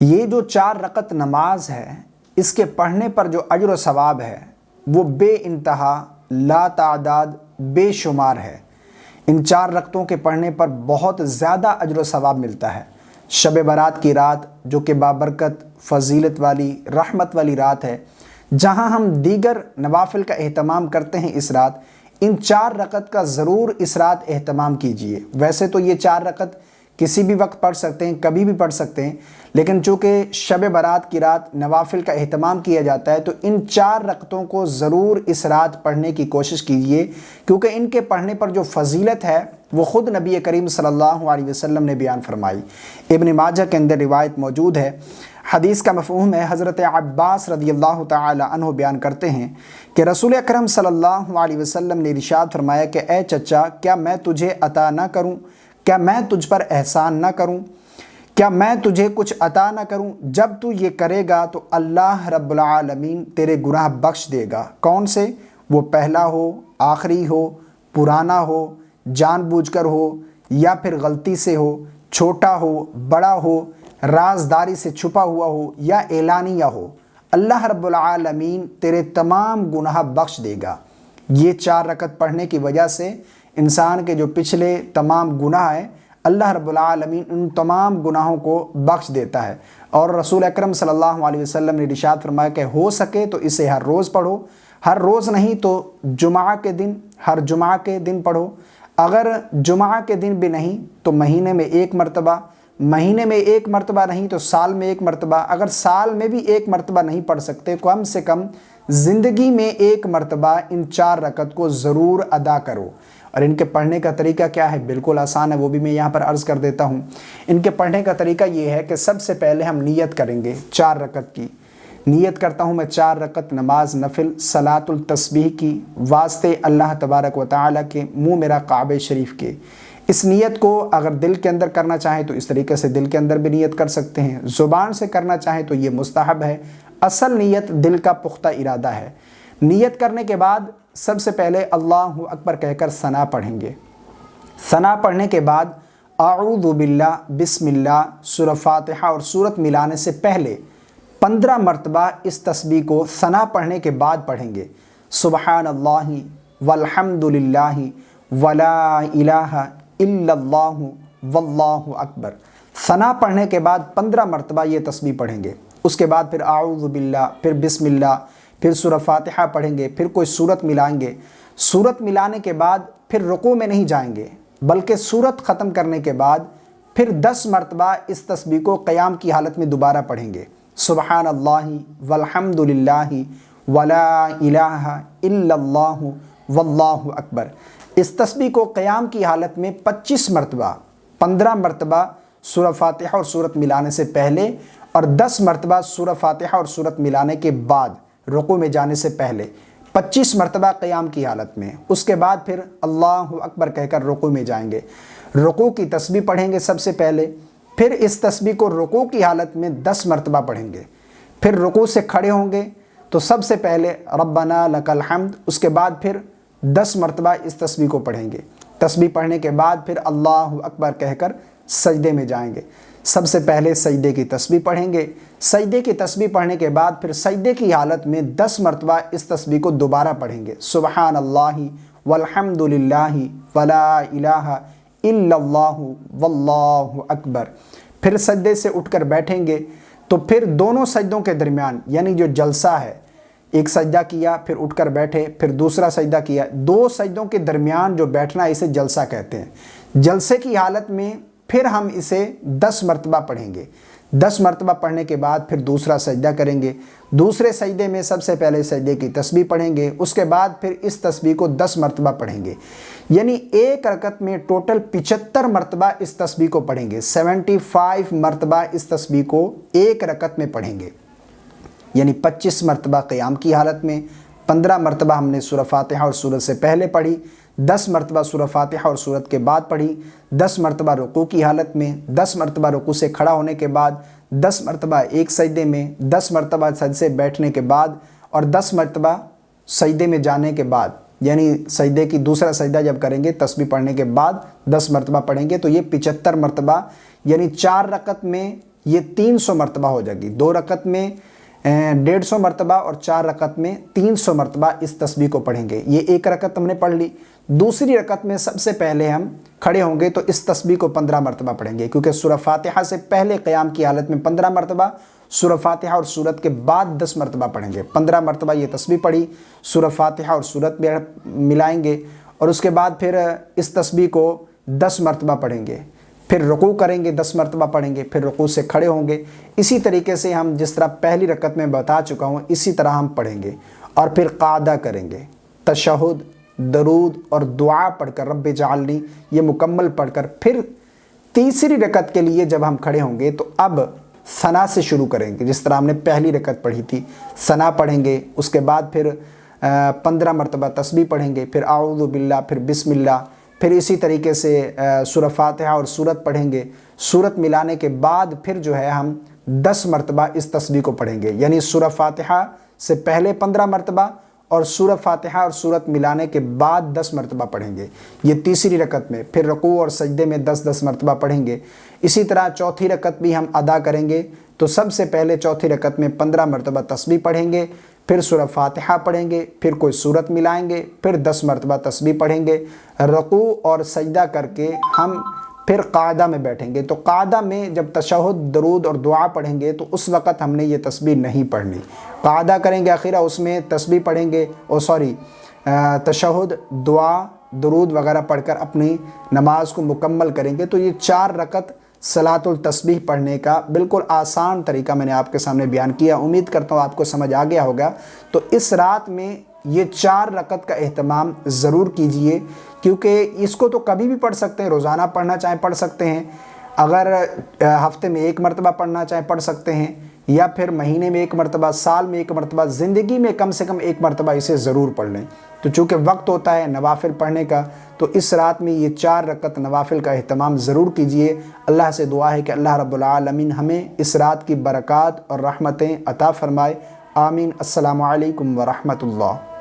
یہ جو 4 رکعت نماز ہے، اس کے پڑھنے پر جو اجر و ثواب ہے وہ بے انتہا، لا تعداد، بے شمار ہے۔ ان 4 رکعتوں کے پڑھنے پر بہت زیادہ اجر و ثواب ملتا ہے۔ شب برات کی رات جو کہ بابرکت، فضیلت والی، رحمت والی رات ہے، جہاں ہم دیگر نوافل کا اہتمام کرتے ہیں، اس رات ان 4 رکعت کا ضرور اس رات اہتمام کیجئے۔ ویسے تو یہ 4 رکعت کسی بھی وقت پڑھ سکتے ہیں، کبھی بھی پڑھ سکتے ہیں، لیکن چونکہ شب برات کی رات نوافل کا اہتمام کیا جاتا ہے تو ان 4 رکعتوں کو ضرور اس رات پڑھنے کی کوشش کیجئے، کیونکہ ان کے پڑھنے پر جو فضیلت ہے وہ خود نبی کریم صلی اللہ علیہ وسلم نے بیان فرمائی۔ ابن ماجہ کے اندر روایت موجود ہے۔ حدیث کا مفہوم ہے، حضرت عباس رضی اللہ تعالی عنہ بیان کرتے ہیں کہ رسول اکرم صلی اللہ علیہ وسلم نے ارشاد فرمایا کہ اے چچا، کیا میں تجھے عطا نہ کروں؟ کیا میں تجھ پر احسان نہ کروں؟ کیا میں تجھے کچھ عطا نہ کروں؟ جب تو یہ کرے گا تو اللہ رب العالمین تیرے گناہ بخش دے گا۔ کون سے؟ وہ پہلا ہو، آخری ہو، پرانا ہو، جان بوجھ کر ہو یا پھر غلطی سے ہو، چھوٹا ہو، بڑا ہو، رازداری سے چھپا ہوا ہو یا اعلانیہ ہو، اللہ رب العالمین تیرے تمام گناہ بخش دے گا۔ یہ 4 رکعت پڑھنے کی وجہ سے انسان کے جو پچھلے تمام گناہ ہیں، اللہ رب العالمین ان تمام گناہوں کو بخش دیتا ہے۔ اور رسول اکرم صلی اللہ علیہ وسلم نے ارشاد فرمایا کہ ہو سکے تو اسے ہر روز پڑھو، ہر روز نہیں تو جمعہ کے دن، ہر جمعہ کے دن پڑھو، اگر جمعہ کے دن بھی نہیں تو مہینے میں 1 مرتبہ، مہینے میں 1 مرتبہ نہیں تو سال میں 1 مرتبہ، اگر سال میں بھی 1 مرتبہ نہیں پڑھ سکتے کم سے کم زندگی میں 1 مرتبہ ان 4 رکعت کو ضرور ادا کرو۔ اور ان کے پڑھنے کا طریقہ کیا ہے؟ بالکل آسان ہے، وہ بھی میں یہاں پر عرض کر دیتا ہوں۔ ان کے پڑھنے کا طریقہ یہ ہے کہ سب سے پہلے ہم نیت کریں گے 4 رکعت کی۔ نیت کرتا ہوں میں 4 رکعت نماز نفل صلاۃ التسبیح کی، واسطے اللہ تبارک و تعالیٰ کے، منہ میرا کعبہ شریف کے۔ اس نیت کو اگر دل کے اندر کرنا چاہیں تو اس طریقے سے دل کے اندر بھی نیت کر سکتے ہیں، زبان سے کرنا چاہیں تو یہ مستحب ہے۔ اصل نیت دل کا پختہ ارادہ ہے۔ نیت کرنے کے بعد سب سے پہلے اللہ اکبر کہہ کر ثنا پڑھیں گے۔ ثنا پڑھنے کے بعد اعوذ باللہ، بسم اللہ، سورہ فاتحہ اور سورت ملانے سے پہلے 15 مرتبہ اس تسبیح کو ثنا پڑھنے کے بعد پڑھیں گے۔ سبحان اللہ والحمد للہ ولا الہ الا اللہ واللہ اکبر۔ ثنا پڑھنے کے بعد 15 مرتبہ یہ تسبیح پڑھیں گے۔ اس کے بعد پھر اعوذ باللہ، پھر بسم اللہ، پھر سورہ فاتحہ پڑھیں گے، پھر کوئی سورت ملائیں گے۔ سورت ملانے کے بعد پھر رکوع میں نہیں جائیں گے، بلکہ سورت ختم کرنے کے بعد پھر 10 مرتبہ اس تسبیح کو قیام کی حالت میں دوبارہ پڑھیں گے۔ سبحان اللہ والحمد للہ ولا الہ الا اللہ واللہ اکبر۔ اس تسبیح کو قیام کی حالت میں 25 مرتبہ، 15 مرتبہ سورہ فاتحہ اور سورت ملانے سے پہلے اور 10 مرتبہ سورہ فاتحہ اور سورت ملانے کے بعد رکوع میں جانے سے پہلے 25 مرتبہ قیام کی حالت میں۔ اس کے بعد پھر اللہ اکبر کہہ کر رکوع میں جائیں گے۔ رکوع کی تسبیح پڑھیں گے سب سے پہلے، پھر اس تسبیح کو رکوع کی حالت میں 10 مرتبہ پڑھیں گے۔ پھر رکوع سے کھڑے ہوں گے تو سب سے پہلے ربنا لک الحمد، اس کے بعد پھر 10 مرتبہ اس تسبیح کو پڑھیں گے۔ تسبیح پڑھنے کے بعد پھر اللہ اکبر کہہ کر سجدے میں جائیں گے۔ سب سے پہلے سجدے کی تسبیح پڑھیں گے۔ سجدے کی تسبیح پڑھنے کے بعد پھر سجدے کی حالت میں 10 مرتبہ اس تسبیح کو دوبارہ پڑھیں گے۔ سبحان اللہ والحمد للہ ولا الہ الا اللہ واللہ اکبر۔ پھر سجدے سے اٹھ کر بیٹھیں گے تو پھر دونوں سجدوں کے درمیان، یعنی جو جلسہ ہے، ایک سجدہ کیا پھر اٹھ کر بیٹھے، پھر دوسرا سجدہ کیا، 2 سجدوں کے درمیان جو بیٹھنا ہے اسے جلسہ کہتے ہیں۔ جلسے کی حالت میں پھر ہم اسے 10 مرتبہ پڑھیں گے۔ 10 مرتبہ پڑھنے کے بعد پھر دوسرا سجدہ کریں گے۔ دوسرے سجدے میں سب سے پہلے سجدے کی تسبیح پڑھیں گے، اس کے بعد پھر اس تسبیح کو 10 مرتبہ پڑھیں گے۔ یعنی ایک رکعت میں ٹوٹل 75 مرتبہ اس تسبیح کو پڑھیں گے۔ 75 مرتبہ اس تسبیح کو ایک رکعت میں پڑھیں گے، یعنی 25 مرتبہ قیام کی حالت میں، 15 مرتبہ ہم نے سورہ فاتحہ اور سورت سے پہلے پڑھی، 10 مرتبہ سورہ فاتحہ اور سورت کے بعد پڑھی، 10 مرتبہ رکوع کی حالت میں، 10 مرتبہ رکوع سے کھڑا ہونے کے بعد، 10 مرتبہ ایک سجدے میں، 10 مرتبہ سجدے سے بیٹھنے کے بعد اور 10 مرتبہ سجدے میں جانے کے بعد، یعنی سجدے کی دوسرا سجدہ جب کریں گے تسبیح پڑھنے کے بعد 10 مرتبہ پڑھیں گے تو یہ 75 مرتبہ، یعنی 4 رکعت میں یہ 300 مرتبہ ہو جائے گی۔ 2 رکعت میں 150 مرتبہ اور 4 رکعت میں 300 مرتبہ اس تسبیح کو پڑھیں گے۔ یہ ایک رکعت ہم نے پڑھ لی۔ دوسری رکعت میں سب سے پہلے ہم کھڑے ہوں گے تو اس تسبیح کو 15 مرتبہ پڑھیں گے، کیونکہ سورہ فاتحہ سے پہلے قیام کی حالت میں 15 مرتبہ، سورہ فاتحہ اور سورت کے بعد 10 مرتبہ پڑھیں گے۔ 15 مرتبہ یہ تسبیح پڑھی، سورہ فاتحہ اور سورت میں ملائیں گے، اور اس کے بعد پھر اس تسبیح کو 10 مرتبہ پڑھیں گے، پھر رکوع کریں گے، 10 مرتبہ پڑھیں گے، پھر رکوع سے کھڑے ہوں گے۔ اسی طریقے سے ہم جس طرح پہلی رکعت میں بتا چکا ہوں اسی طرح ہم پڑھیں گے، اور پھر قعدہ کریں گے، تشہد، درود اور دعا پڑھ کر رب جعلنی یہ مکمل پڑھ کر پھر تیسری رکعت کے لیے جب ہم کھڑے ہوں گے تو اب ثنا سے شروع کریں گے، جس طرح ہم نے پہلی رکعت پڑھی تھی ثنا پڑھیں گے، اس کے بعد پھر 15 مرتبہ تسبیح پڑھیں گے، پھر اعوذ باللہ، پھر بسم اللہ، پھر اسی طریقے سے سورہ فاتحہ اور سورت پڑھیں گے۔ سورت ملانے کے بعد پھر جو ہے ہم 10 مرتبہ اس تسبیح کو پڑھیں گے، یعنی سورہ فاتحہ سے پہلے 15 مرتبہ اور سورہ فاتحہ اور سورت ملانے کے بعد 10 مرتبہ پڑھیں گے، یہ تیسری رکعت میں۔ پھر رکوع اور سجدے میں 10 مرتبہ پڑھیں گے۔ اسی طرح چوتھی رکعت بھی ہم ادا کریں گے تو سب سے پہلے چوتھی رکعت میں 15 مرتبہ تسبیح پڑھیں گے، پھر سورہ فاتحہ پڑھیں گے، پھر کوئی سورت ملائیں گے، پھر 10 مرتبہ تسبیح پڑھیں گے، رکوع اور سجدہ کر کے ہم پھر قاعدہ میں بیٹھیں گے۔ تو قاعدہ میں جب تشہد، درود اور دعا پڑھیں گے تو اس وقت ہم نے یہ تسبیح نہیں پڑھنی۔ قاعدہ کریں گے آخرہ، اس میں تسبیح پڑھیں گے، تشہد، دعا، درود وغیرہ پڑھ کر اپنی نماز کو مکمل کریں گے۔ تو یہ 4 رکعت صلاۃ التسبیح پڑھنے کا بالکل آسان طریقہ میں نے آپ کے سامنے بیان کیا۔ امید کرتا ہوں آپ کو سمجھ آ گیا ہوگا۔ تو اس رات میں یہ 4 رکعت کا اہتمام ضرور کیجئے، کیونکہ اس کو تو کبھی بھی پڑھ سکتے ہیں، روزانہ پڑھنا چاہیں پڑھ سکتے ہیں، اگر ہفتے میں 1 مرتبہ پڑھنا چاہیں پڑھ سکتے ہیں، یا پھر مہینے میں 1 مرتبہ، سال میں 1 مرتبہ، زندگی میں کم سے کم 1 مرتبہ اسے ضرور پڑھ لیں۔ تو چونکہ وقت ہوتا ہے نوافل پڑھنے کا، تو اس رات میں یہ 4 رکعت نوافل کا اہتمام ضرور کیجئے۔ اللہ سے دعا ہے کہ اللہ رب العالمین ہمیں اس رات کی برکات اور رحمتیں عطا فرمائے۔ آمین۔ السلام علیکم ورحمۃ اللہ۔